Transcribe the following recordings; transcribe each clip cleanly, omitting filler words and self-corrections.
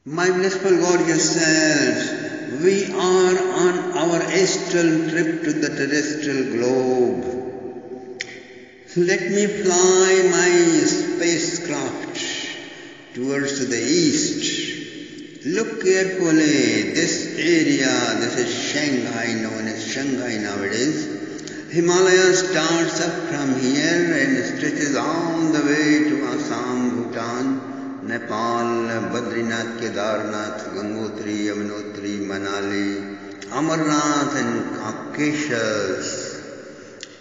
My blissful gorgeous selves, we are on our astral trip to the terrestrial globe. So let me fly my spacecraft towards the east. Look carefully, this area, this is Shanghai, known as Shanghai nowadays. Himalaya starts up from here and stretches all the way to Assam, Bhutan, Nepal, Badrinath, Kedarnath, Gangotri, Yamunotri, Manali, Amarnath and Caucasus.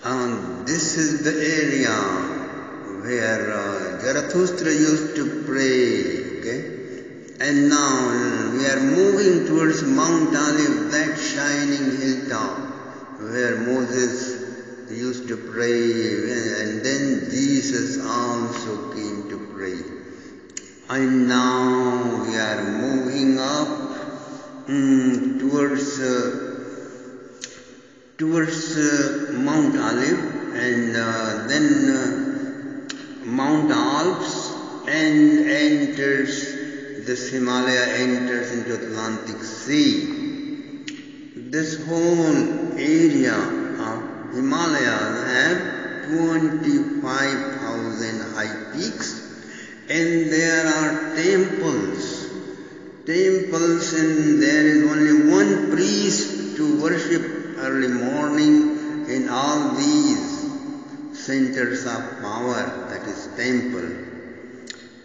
And this is the area where Zarathustra used to pray. Okay? And now we are moving towards Mount Olive, that shining hilltop where Moses used to pray, and then Jesus also came to pray. And now we are moving up towards Mount Olive, and then Mount Alps, and this Himalaya enters into Atlantic Sea. This whole area of Himalayas have 25,000 high peaks. And there are temples, and there is only one priest to worship early morning in all these centers of power, that is temple.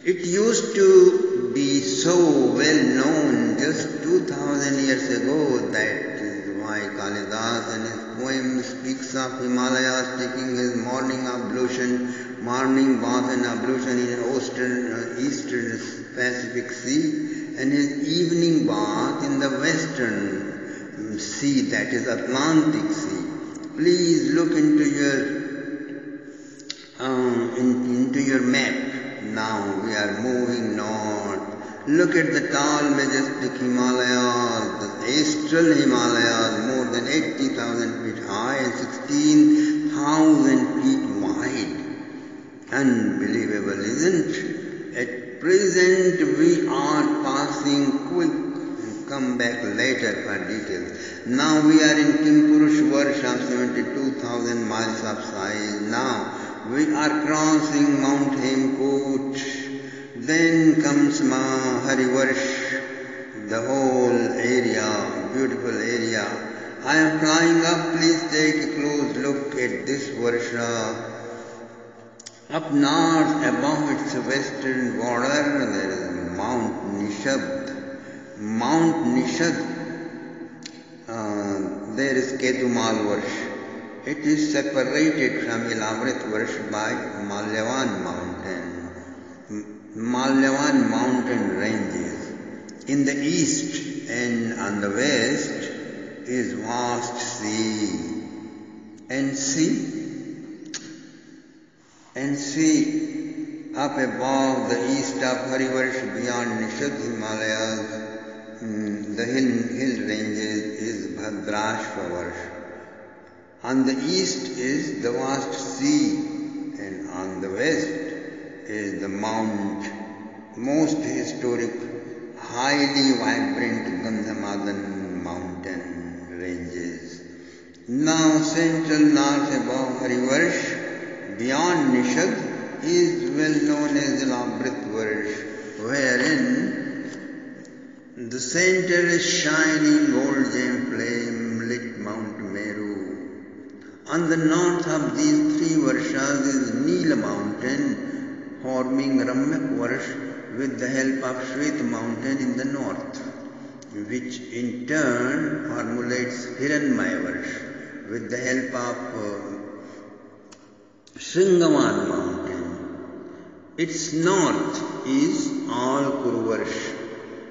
It used to be so well known just 2000 years ago. That is why Kalidas in his poem speaks of Himalayas taking his morning bath and ablution in eastern Pacific Sea, and his evening bath in the western sea, that is Atlantic Sea. Please look into your map. Now we are moving north. Look at the tall, majestic Himalayas, the astral Himalayas, more than 80,000 feet high and 16,000 feet wide. Unbelievable, isn't it? At present we are passing quick and come back later for details. Now we are in Kimpurush Varsha, 72,000 miles of size. Now we are crossing Mount Hemkut. Then comes Harivarsh, the whole area, beautiful area. I am flying up. Please take a close look at this Varsha. Up north, above its western border, there is Mount Nishad. There is Ketumal Varsh. It is separated from Ilavrith Varsh by Malyavan mountain ranges. In the east and on the west is vast sea. And see up above the east of Harivarsh, beyond Nishad Himalayas, the hill ranges is Bhadrashva Varsh. On the east is the vast sea, and on the west is the most historic, highly vibrant Gandhamadan mountain ranges. Now central north above Harivarsh, beyond Nishad, is well known as Ilavrith Varsh, wherein the center is shining gold gem flame lit Mount Meru. On the north of these three Varshas is Neela mountain, forming Ramyak Varsh with the help of Shweta mountain in the north, which in turn formulates Hiranmaya Varsh with the help of Shringavan mountain. Its north is all Kuruvarsh,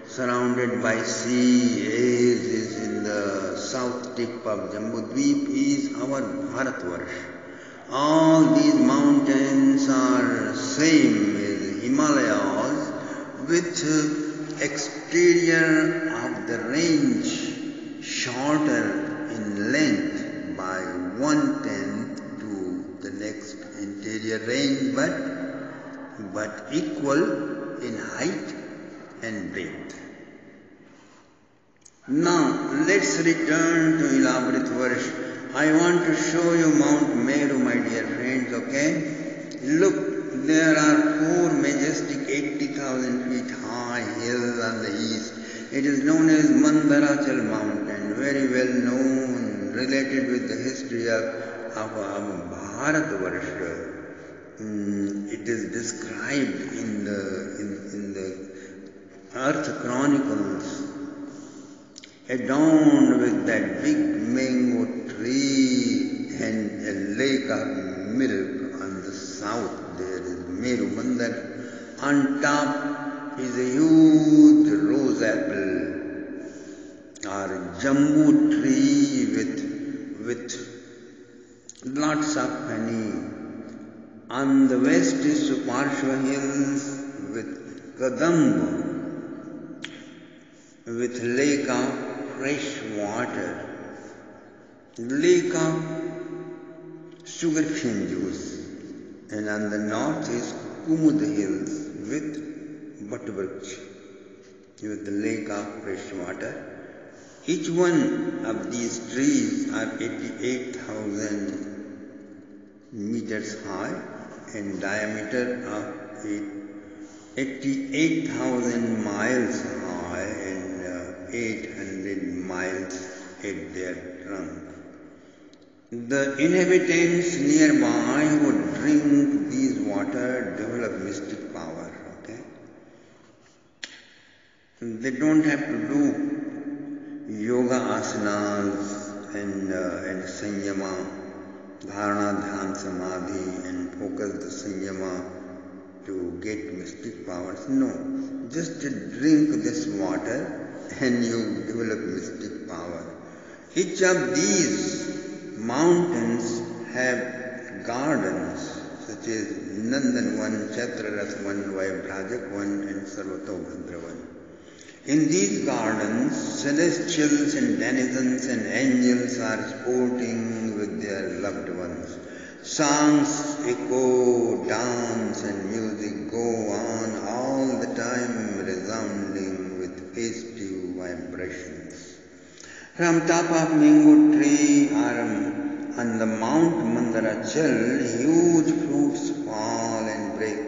surrounded by sea. As is in the south tip of Jambudweep is our Bharatvarsh. All these mountains are same as Himalayas, with exterior of the range shorter in length by 1/10 to the next interior range, but equal in height and breadth. Now, let's return to elaborate verse. I want to show you Mount Meru, my dear friends, okay? Look, there are four majestic 80,000 feet high hills on the east. It is known as Mandarachal Mountain, very well known, related with the history of Bharatvarsha. It is described in the Earth Chronicles, adorned with that big mango tree and a lake of milk on the south. There is Meru Mandar. On top is a huge rose apple or jambu tree with lots of honey. On the west is Suparshva Hills with Kadamba, with lake of fresh water, lake of sugarcane juice, and on the north is Kumud Hills with Bhattavriksha, with the lake of fresh water. Each one of these trees are 88,000 meters high and diameter of 88,000 miles high and 800 miles at their trunk. The inhabitants nearby who drink these water develop mystic power. Okay, they don't have to do yoga asanas and sanyama, dharana, dhyan, samadhi, and focus the sanyama to get mystic powers. No, just drink this water and you develop mystic power. Each of these mountains have gardens such as Nandanvan, Chaitrarasvan, Vaibhrajakvan, and Sarvatobhadravan. In these gardens, celestials and denizens and angels are sporting with their loved ones. Songs echo, dance and music go on all the time, resounding with festive vibrations. From top of mango tree or on the Mount Mandarachal, huge fruits fall and break.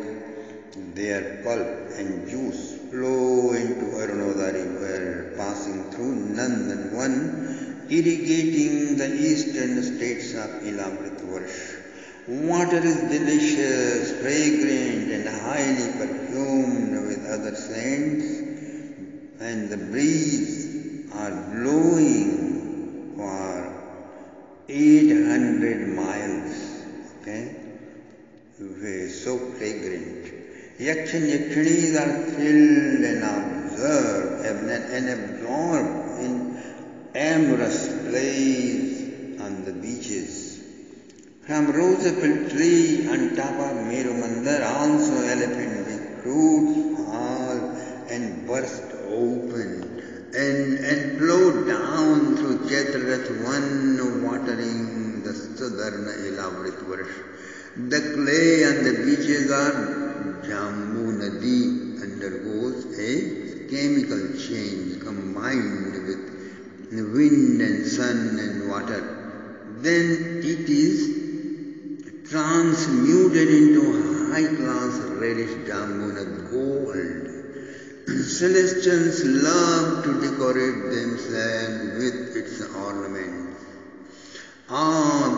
Their pulp and juice flow into Arunoda river, passing through Nandanvan, irrigating the eastern states of Ilamritvarsh. Water is delicious, fragrant and highly perfumed with other scents, and the breeze are blowing for 800 miles. Okay? So fragrant. Yaksh and Yakshinis are filled and observed and absorbed in amorous plays on the beaches. From rose apple tree on top of Meru Mandar, also elephant big fruits fall and burst open and flow down through Chaitraratvan, watering the southern Ilavritvarsh. The clay on the beaches of Jammu Nadi undergoes a chemical change combined with wind and sun and water. Then it is transmuted into high-class reddish Jamuna gold. Celestials love to decorate themselves with its ornaments.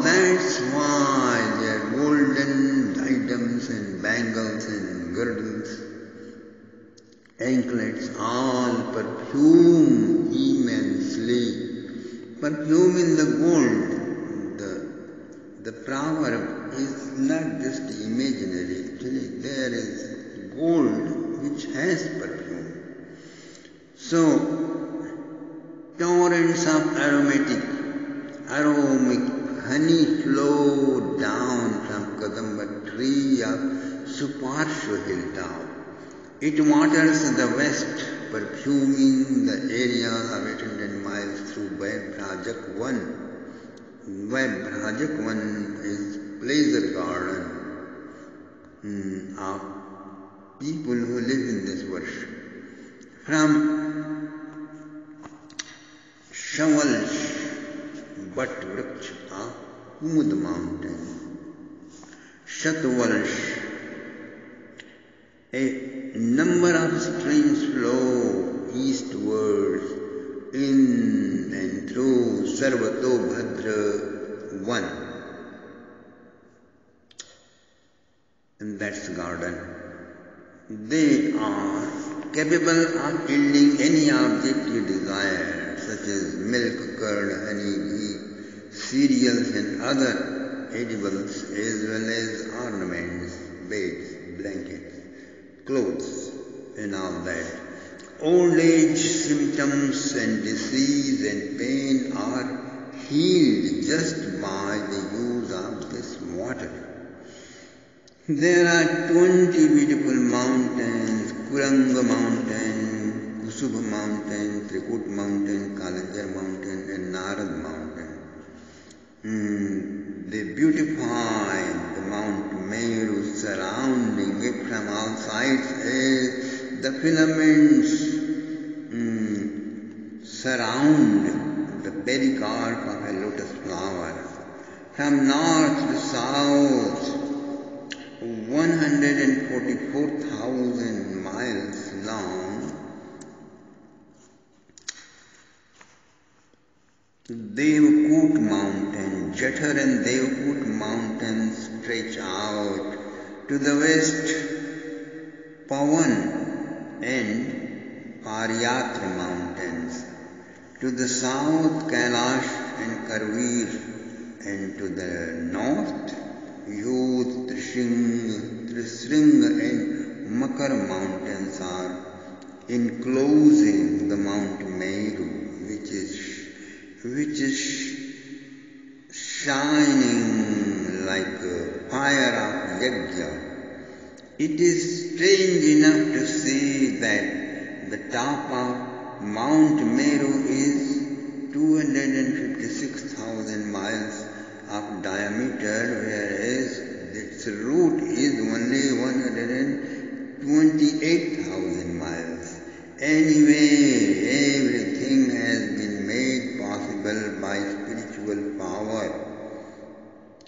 That's why their golden items and bangles and girdles, anklets, all perfume immensely. Perfume in the gold. The power is not just imaginary. Actually, there is gold which has perfume. So, torrents of aromatic honey flow down from Kadamba tree of Suparshva hilltop. It waters the west, perfuming the area of 800 miles through Vaibhrajakvan. Vaibhrajakvan is pleasure garden of people who live in this worship. From Shavalsh, Bat Vriksh, Kumud mountain. Shatvalsh, a number of streams flow eastwards in and through Sarvatobhadra 1. And that's the garden. They are capable of yielding any object you desire, such as milk, curd, honey, ghee, cereals and other edibles, as well as ornaments, beds, blankets, clothes and all that. Old age symptoms and disease and pain are healed just by the use of this water. There are 20 beautiful mountains: Kuranga mountain, Kusubha mountain, Trikut mountain, Kalanjar mountain and Narad mountain. They beautify the Mount Meru, surrounding it from all sides as the filaments surround the pericarp of a lotus flower. From north to south, 144,000 miles long, Devkut mountain, Jathar and Devkut mountains stretch out to the west. Pawan and Paryatra mountains, to the south Kailash and Karvir, and to the north Yod, Trisringa and Makar mountains are enclosing the Mount Meru, which is shining like a fire of Yajna. It is strange enough to see that the top of Mount Meru is 256,000 miles of diameter, whereas its root is only 128,000 miles. Anyway, everything has been made possible by spiritual power.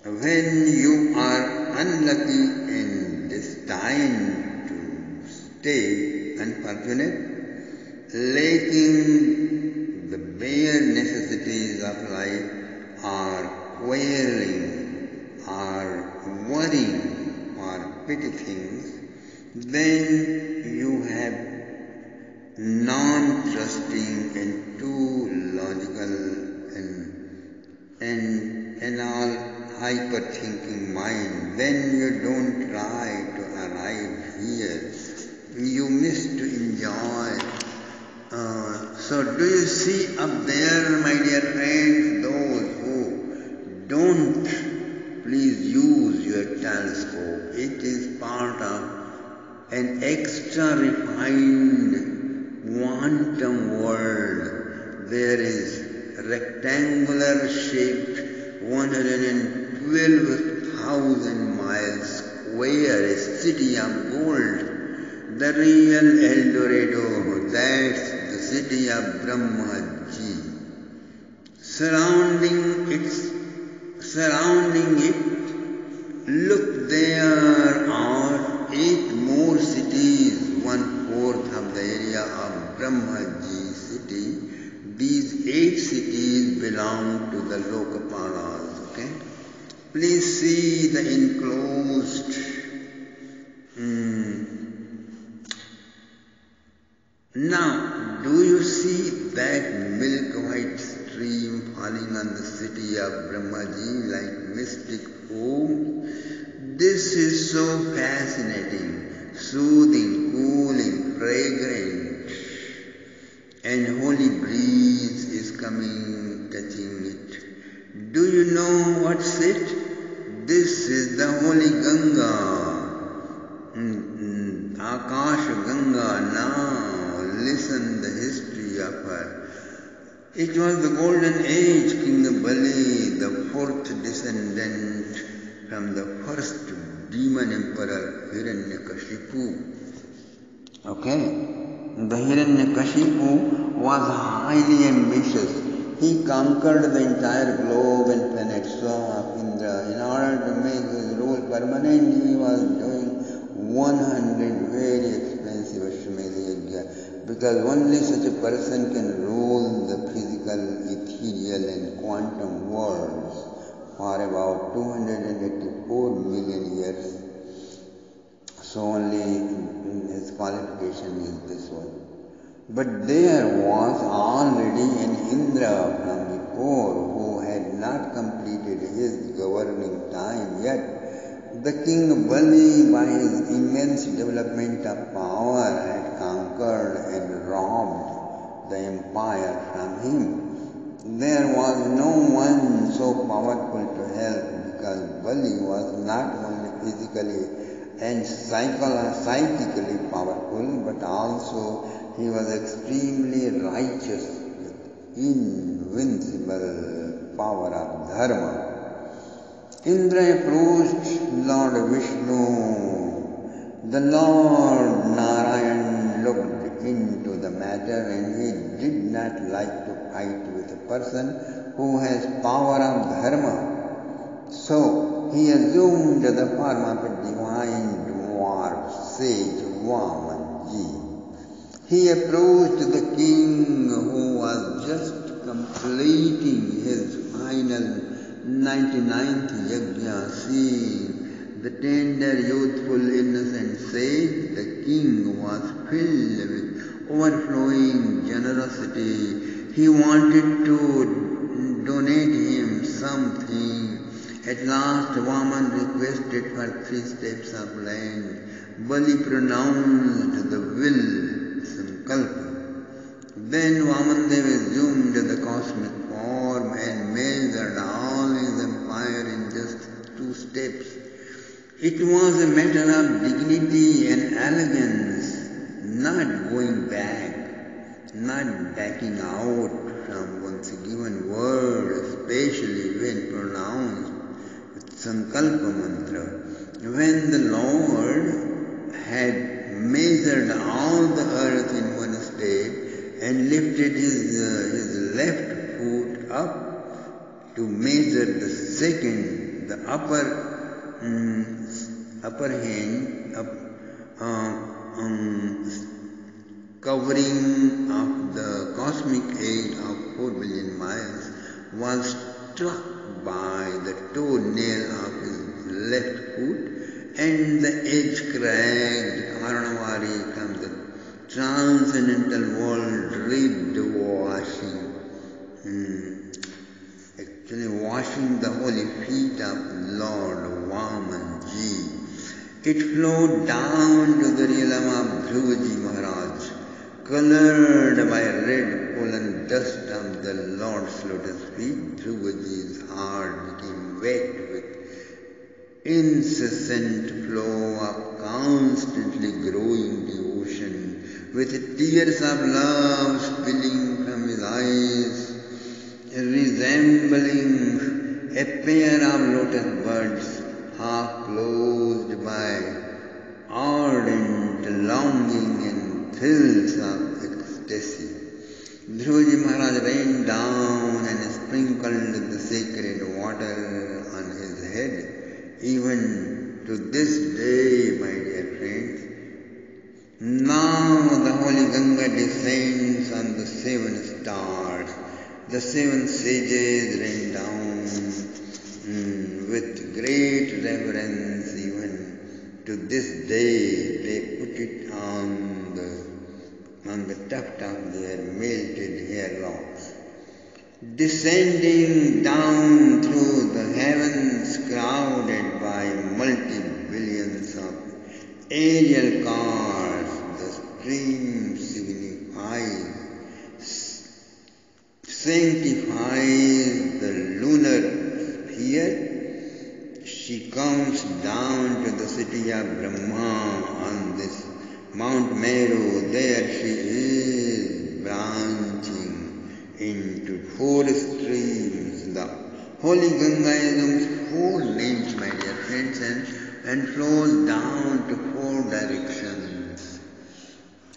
When you are unlucky and destined to stay unfortunate, lacking the bare necessities of life, or quarreling, or worrying for petty things, then you have non-trusting and too logical and all hyper-thinking mind. When you don't try to arrive here, you miss to enjoy. So do you see up there, my dear friends, those who don't, please use your telescope. It is part of an extra refined quantum world. There is rectangular shaped 112,000 miles square, a city of gold, the real El Dorado. That's the city of Brahmaji. Surrounding it, look, there are 8 more cities, 1/4 of the area of Brahmaji city. These 8 cities belong to the Lokapalas. Okay? Please see the enclosed Now, do you see that milk white stream falling on the city of Brahmaji like mystic foam? This is so fascinating, soothing, cooling, fragrant, and holy breeze is coming, touching it. Do you know what's it? This is the holy Ganga, Akash Ganga. Now listen the history of her. It was the golden age, King Bali, the 4th descendant from the first demon emperor Hiranyakashipu. Okay? The Hiranyakashipu was highly ambitious. he conquered the entire globe and peninsula of Indra. In order to make his rule permanent, he was doing 100 very expensive Ashwamedha Yajna, because only such a person can rule the physical, ethereal and quantum worlds for about 284 million years. So only his qualification is this one. But there was already an Indra from before who had not completed his governing time yet. The king Bali, by his immense development of power, had conquered and robbed the empire from him. There was no one so powerful to help, because Bali was not only physically and psychically powerful, but also he was extremely righteous with invincible power of dharma. Indra approached Lord Vishnu. The Lord Narayan looked into the matter, and he did not like to fight with a person who has power of dharma. So he assumed the form of a divine dwarf sage Vamanji. He approached the king, who was just completing his final 99th yajna. Seeing the tender, youthful, innocent sage, the king was filled with overflowing generosity. He wanted to donate him something. At last, Vaman requested for 3 steps of land. Bali pronounced the will, Sankalpa. Then Vamandev assumed the cosmic form and measured all his empire in just 2 steps. It was a matter of dignity and elegance, not going back, not backing out from one's given word, especially when pronounced with Sankalpa mantra. When the Lord had measured all the earth in 1 step and lifted his left foot up to measure the second, the upper hand covering of the cosmic age of 4 billion miles, was struck by the toenail of his left foot, and the edge cracked. Karnavari from the transcendental world did washing the holy feet of Lord Vamanji. It flowed down to the realm of Dhruvaji Maharaj, colored by red pollen dust of the Lord's lotus feet. Dhruvaji's heart became wet with incessant flow of constantly growing devotion, with tears of love spilling from his eyes, resembling a pair of lotus buds half closed by ardent longing and thrills of ecstasy. Dhruvaji Maharaj rained down and sprinkled the sacred water on his head. Even to this day, my dear friends, now the holy Ganga descends on the 7 stars. The 7 sages rain down with great reverence. Even to this day, they put it on the tuft of their melted hair locks. Descending down through the heavens, crowded by multi-billions of aerial cars, the stream sanctifies the lunar sphere. She comes down to the city of Brahma on this Mount Meru. There she is, branching into 4 streams. The holy Ganga assumes 4 names, my dear friends, and flows down to 4 directions.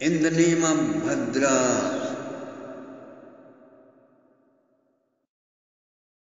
In the name of Bhadra,